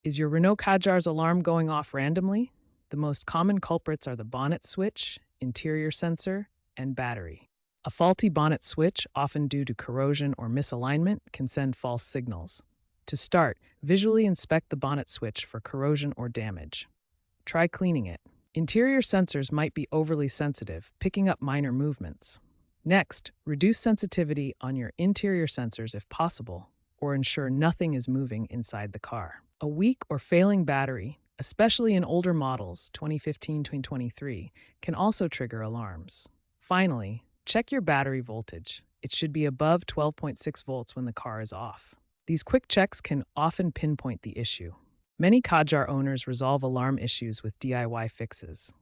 Is your Renault Kadjar's alarm going off randomly? The most common culprits are the bonnet switch, interior sensor, and battery. A faulty bonnet switch, often due to corrosion or misalignment, can send false signals. To start, visually inspect the bonnet switch for corrosion or damage. Try cleaning it. Interior sensors might be overly sensitive, picking up minor movements. Next, reduce sensitivity on your interior sensors if possible, or ensure nothing is moving inside the car. A weak or failing battery, especially in older models, 2015-2023, can also trigger alarms. Finally, check your battery voltage. It should be above 12.6 volts when the car is off. These quick checks can often pinpoint the issue. Many Kadjar owners resolve alarm issues with DIY fixes.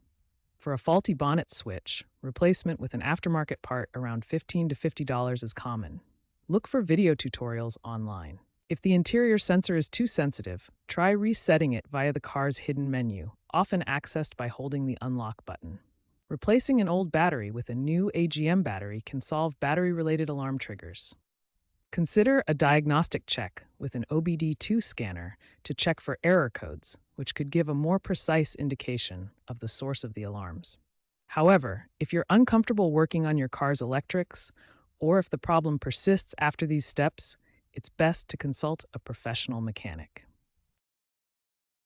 For a faulty bonnet switch, replacement with an aftermarket part around $15 to $50 is common. Look for video tutorials online. If the interior sensor is too sensitive, try resetting it via the car's hidden menu, often accessed by holding the unlock button. Replacing an old battery with a new AGM battery can solve battery-related alarm triggers. Consider a diagnostic check with an OBD2 scanner to check for error codes, which could give a more precise indication of the source of the alarms. However, if you're uncomfortable working on your car's electrics, or if the problem persists after these steps, it's best to consult a professional mechanic.